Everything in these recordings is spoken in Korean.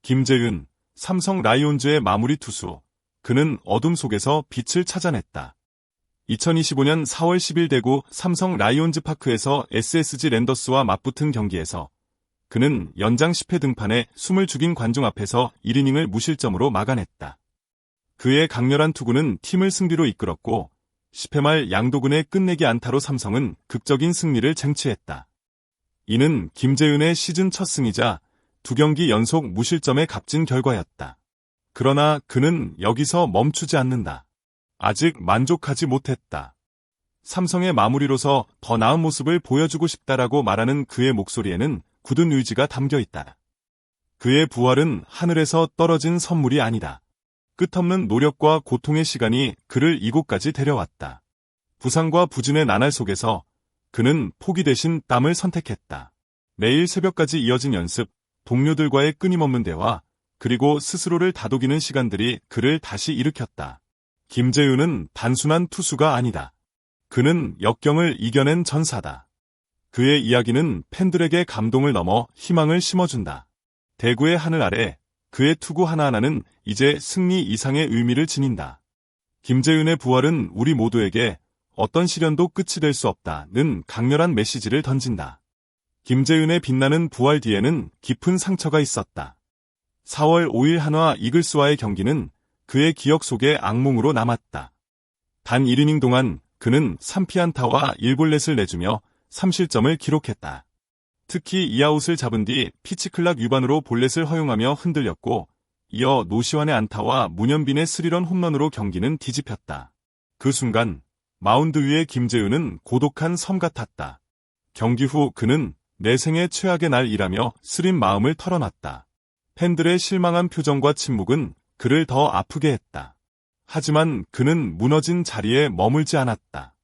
김재윤, 삼성 라이온즈의 마무리 투수. 그는 어둠 속에서 빛을 찾아냈다. 2025년 4월 10일 대구 삼성 라이온즈 파크에서 SSG 랜더스와 맞붙은 경기에서 그는 연장 10회 등판에 숨을 죽인 관중 앞에서 1이닝을 무실점으로 막아냈다. 그의 강렬한 투구는 팀을 승리로 이끌었고 10회 말 양도근의 끝내기 안타로 삼성은 극적인 승리를 쟁취했다. 이는 김재윤의 시즌 첫 승이자 2경기 연속 무실점의 값진 결과였다. 그러나 그는 여기서 멈추지 않는다. 아직 만족하지 못했다. 삼성의 마무리로서 더 나은 모습을 보여주고 싶다라고 말하는 그의 목소리에는 굳은 의지가 담겨 있다. 그의 부활은 하늘에서 떨어진 선물이 아니다. 끝없는 노력과 고통의 시간이 그를 이곳까지 데려왔다. 부상과 부진의 나날 속에서 그는 포기 대신 땀을 선택했다. 매일 새벽까지 이어진 연습, 동료들과의 끊임없는 대화, 그리고 스스로를 다독이는 시간들이 그를 다시 일으켰다. 김재윤은 단순한 투수가 아니다. 그는 역경을 이겨낸 전사다. 그의 이야기는 팬들에게 감동을 넘어 희망을 심어준다. 대구의 하늘 아래 그의 투구 하나하나는 이제 승리 이상의 의미를 지닌다. 김재윤의 부활은 우리 모두에게 어떤 시련도 끝이 될 수 없다는 강렬한 메시지를 던진다. 김재윤의 빛나는 부활 뒤에는 깊은 상처가 있었다. 4월 5일 한화 이글스와의 경기는 그의 기억 속에 악몽으로 남았다. 단 1이닝 동안 그는 3피안타와 1볼넷을 내주며 3실점을 기록했다. 특히 2아웃을 잡은 뒤 피치클락 위반으로 볼넷을 허용하며 흔들렸고 이어 노시환의 안타와 문현빈의 스리런 홈런으로 경기는 뒤집혔다. 그 순간 마운드 위의 김재윤은 고독한 섬 같았다. 경기 후 그는 내 생애 최악의 날이라며 쓰린 마음을 털어놨다. 팬들의 실망한 표정과 침묵은 그를 더 아프게 했다. 하지만 그는 무너진 자리에 머물지 않았다.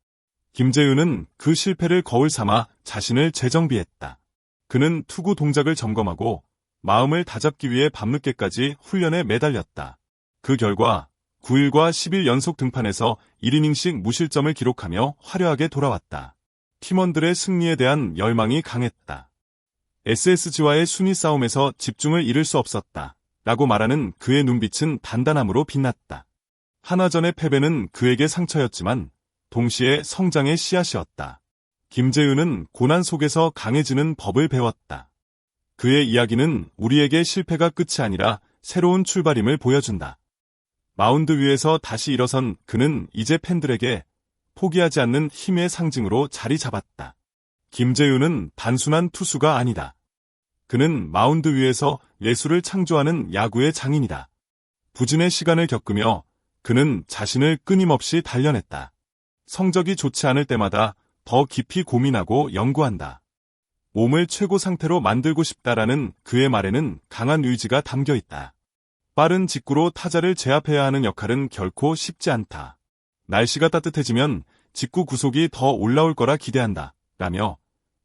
김재윤은 그 실패를 거울 삼아 자신을 재정비했다. 그는 투구 동작을 점검하고 마음을 다잡기 위해 밤늦게까지 훈련에 매달렸다. 그 결과 9일과 10일 연속 등판에서 1이닝씩 무실점을 기록하며 화려하게 돌아왔다. 팀원들의 승리에 대한 열망이 강했다. SSG와의 순위 싸움에서 집중을 잃을 수 없었다. 라고 말하는 그의 눈빛은 단단함으로 빛났다. 한화전의 패배는 그에게 상처였지만 동시에 성장의 씨앗이었다. 김재윤은 고난 속에서 강해지는 법을 배웠다. 그의 이야기는 우리에게 실패가 끝이 아니라 새로운 출발임을 보여준다. 마운드 위에서 다시 일어선 그는 이제 팬들에게 포기하지 않는 힘의 상징으로 자리 잡았다. 김재윤은 단순한 투수가 아니다. 그는 마운드 위에서 예술을 창조하는 야구의 장인이다. 부진의 시간을 겪으며 그는 자신을 끊임없이 단련했다. 성적이 좋지 않을 때마다 더 깊이 고민하고 연구한다. 몸을 최고 상태로 만들고 싶다라는 그의 말에는 강한 의지가 담겨 있다. 빠른 직구로 타자를 제압해야 하는 역할은 결코 쉽지 않다. 날씨가 따뜻해지면 직구 구속이 더 올라올 거라 기대한다. 라며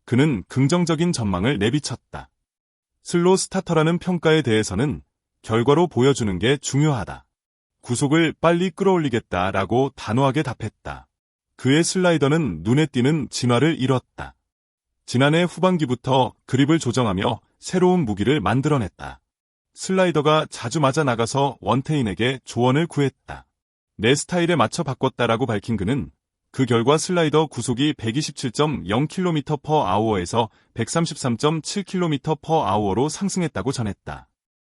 그는 긍정적인 전망을 내비쳤다. 슬로 스타터라는 평가에 대해서는 결과로 보여주는 게 중요하다. 구속을 빨리 끌어올리겠다라고 단호하게 답했다. 그의 슬라이더는 눈에 띄는 진화를 이뤘다. 지난해 후반기부터 그립을 조정하며 새로운 무기를 만들어냈다. 슬라이더가 자주 맞아 나가서 원태인에게 조언을 구했다. 내 스타일에 맞춰 바꿨다라고 밝힌 그는 그 결과 슬라이더 구속이 127.0km/h에서 133.7km/h로 상승했다고 전했다.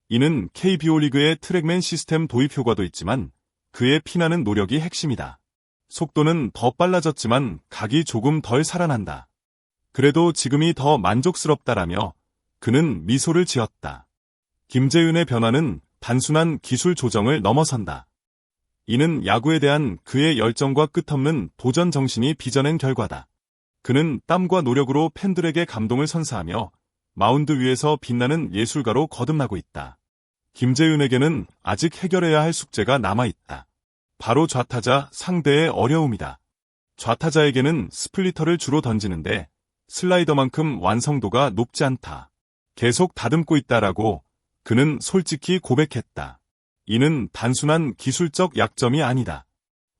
이는 KBO 리그의 트랙맨 시스템 도입 효과도 있지만 그의 피나는 노력이 핵심이다. 속도는 더 빨라졌지만 각이 조금 덜 살아난다. 그래도 지금이 더 만족스럽다라며 그는 미소를 지었다. 김재윤의 변화는 단순한 기술 조정을 넘어선다. 이는 야구에 대한 그의 열정과 끝없는 도전 정신이 빚어낸 결과다. 그는 땀과 노력으로 팬들에게 감동을 선사하며 마운드 위에서 빛나는 예술가로 거듭나고 있다. 김재윤에게는 아직 해결해야 할 숙제가 남아있다. 바로 좌타자 상대의 어려움이다. 좌타자에게는 스플리터를 주로 던지는데 슬라이더만큼 완성도가 높지 않다. 계속 다듬고 있다라고 그는 솔직히 고백했다. 이는 단순한 기술적 약점이 아니다.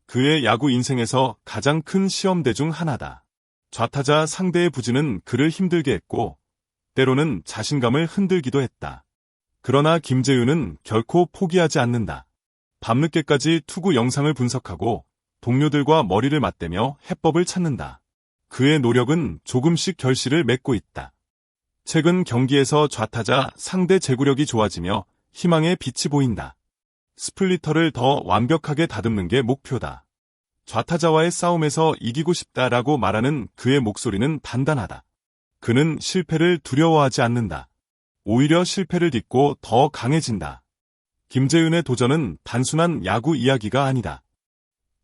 그의 야구 인생에서 가장 큰 시험대 중 하나다. 좌타자 상대의 부진은 그를 힘들게 했고 때로는 자신감을 흔들기도 했다. 그러나 김재윤은 결코 포기하지 않는다. 밤늦게까지 투구 영상을 분석하고 동료들과 머리를 맞대며 해법을 찾는다. 그의 노력은 조금씩 결실을 맺고 있다. 최근 경기에서 좌타자 상대 제구력이 좋아지며 희망의 빛이 보인다. 스플리터를 더 완벽하게 다듬는 게 목표다. 좌타자와의 싸움에서 이기고 싶다라고 말하는 그의 목소리는 단단하다. 그는 실패를 두려워하지 않는다. 오히려 실패를 딛고 더 강해진다. 김재윤의 도전은 단순한 야구 이야기가 아니다.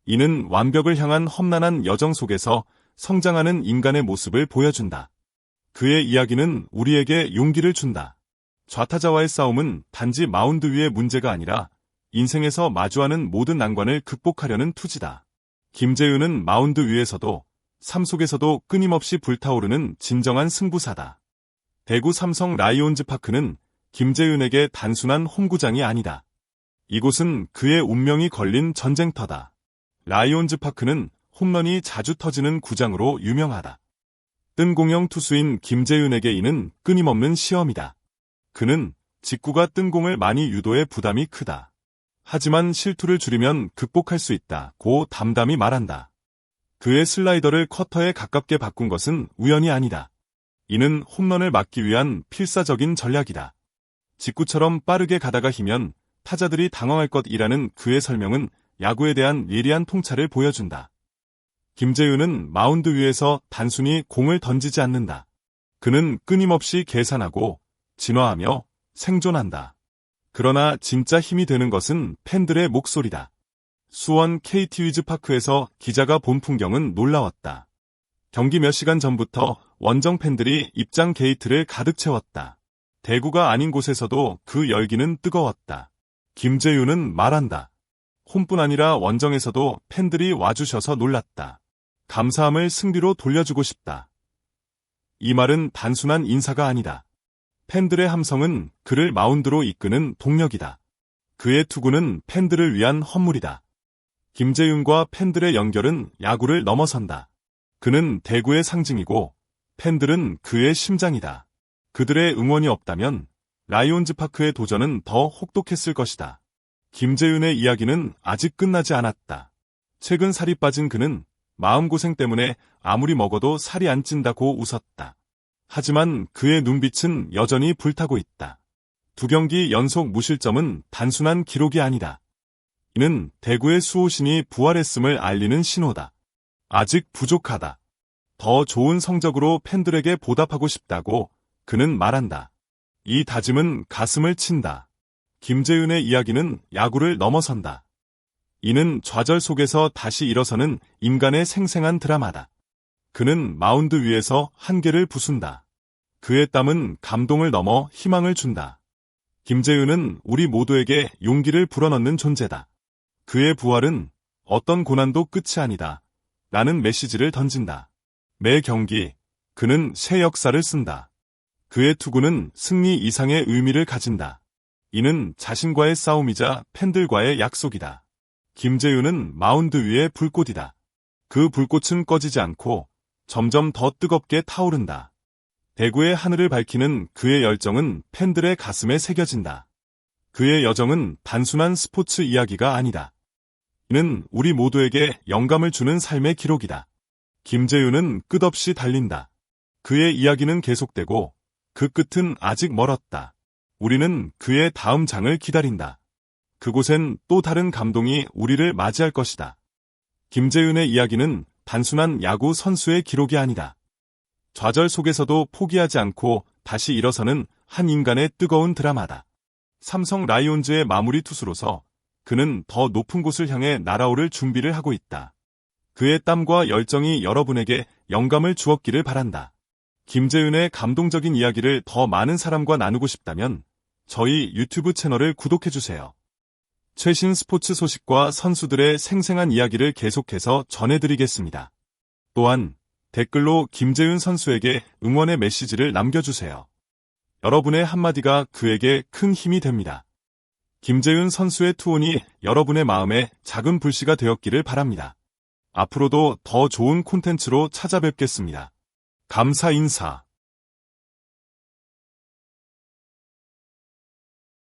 이는 완벽을 향한 험난한 여정 속에서 성장하는 인간의 모습을 보여준다. 그의 이야기는 우리에게 용기를 준다. 좌타자와의 싸움은 단지 마운드 위의 문제가 아니라 인생에서 마주하는 모든 난관을 극복하려는 투지다. 김재윤은 마운드 위에서도 삶 속에서도 끊임없이 불타오르는 진정한 승부사다. 대구 삼성 라이온즈 파크는 김재윤에게 단순한 홈구장이 아니다. 이곳은 그의 운명이 걸린 전쟁터다. 라이온즈 파크는 홈런이 자주 터지는 구장으로 유명하다. 뜬공형 투수인 김재윤에게 이는 끊임없는 시험이다. 그는 직구가 뜬공을 많이 유도해 부담이 크다. 하지만 실투를 줄이면 극복할 수 있다고 담담히 말한다. 그의 슬라이더를 커터에 가깝게 바꾼 것은 우연이 아니다. 이는 홈런을 막기 위한 필사적인 전략이다. 직구처럼 빠르게 가다가 희면 타자들이 당황할 것이라는 그의 설명은 야구에 대한 예리한 통찰을 보여준다. 김재윤은 마운드 위에서 단순히 공을 던지지 않는다. 그는 끊임없이 계산하고 진화하며 생존한다. 그러나 진짜 힘이 되는 것은 팬들의 목소리다. 수원 KT 위즈파크에서 기자가 본 풍경은 놀라웠다. 경기 몇 시간 전부터 원정 팬들이 입장 게이트를 가득 채웠다. 대구가 아닌 곳에서도 그 열기는 뜨거웠다. 김재윤은 말한다. 홈뿐 아니라 원정에서도 팬들이 와주셔서 놀랐다. 감사함을 승리로 돌려주고 싶다. 이 말은 단순한 인사가 아니다. 팬들의 함성은 그를 마운드로 이끄는 동력이다. 그의 투구는 팬들을 위한 헌물이다. 김재윤과 팬들의 연결은 야구를 넘어선다. 그는 대구의 상징이고 팬들은 그의 심장이다. 그들의 응원이 없다면 라이온즈 파크의 도전은 더 혹독했을 것이다. 김재윤의 이야기는 아직 끝나지 않았다. 최근 살이 빠진 그는 마음고생 때문에 아무리 먹어도 살이 안 찐다고 웃었다. 하지만 그의 눈빛은 여전히 불타고 있다. 2경기 연속 무실점은 단순한 기록이 아니다. 이는 대구의 수호신이 부활했음을 알리는 신호다. 아직 부족하다. 더 좋은 성적으로 팬들에게 보답하고 싶다고 그는 말한다. 이 다짐은 가슴을 친다. 김재윤의 이야기는 야구를 넘어선다. 이는 좌절 속에서 다시 일어서는 인간의 생생한 드라마다. 그는 마운드 위에서 한계를 부순다. 그의 땀은 감동을 넘어 희망을 준다. 김재윤은 우리 모두에게 용기를 불어넣는 존재다. 그의 부활은 어떤 고난도 끝이 아니다. 라는 메시지를 던진다. 매 경기, 그는 새 역사를 쓴다. 그의 투구는 승리 이상의 의미를 가진다. 이는 자신과의 싸움이자 팬들과의 약속이다. 김재윤은 마운드 위의 불꽃이다. 그 불꽃은 꺼지지 않고 점점 더 뜨겁게 타오른다. 대구의 하늘을 밝히는 그의 열정은 팬들의 가슴에 새겨진다. 그의 여정은 단순한 스포츠 이야기가 아니다. 이는 우리 모두에게 영감을 주는 삶의 기록이다. 김재윤은 끝없이 달린다. 그의 이야기는 계속되고 그 끝은 아직 멀었다. 우리는 그의 다음 장을 기다린다. 그곳엔 또 다른 감동이 우리를 맞이할 것이다. 김재윤의 이야기는 단순한 야구 선수의 기록이 아니다. 좌절 속에서도 포기하지 않고 다시 일어서는 한 인간의 뜨거운 드라마다. 삼성 라이온즈의 마무리 투수로서 그는 더 높은 곳을 향해 날아오를 준비를 하고 있다. 그의 땀과 열정이 여러분에게 영감을 주었기를 바란다. 김재윤의 감동적인 이야기를 더 많은 사람과 나누고 싶다면 저희 유튜브 채널을 구독해주세요. 최신 스포츠 소식과 선수들의 생생한 이야기를 계속해서 전해드리겠습니다. 또한 댓글로 김재윤 선수에게 응원의 메시지를 남겨주세요. 여러분의 한마디가 그에게 큰 힘이 됩니다. 김재윤 선수의 투혼이 여러분의 마음에 작은 불씨가 되었기를 바랍니다. 앞으로도 더 좋은 콘텐츠로 찾아뵙겠습니다. 감사 인사.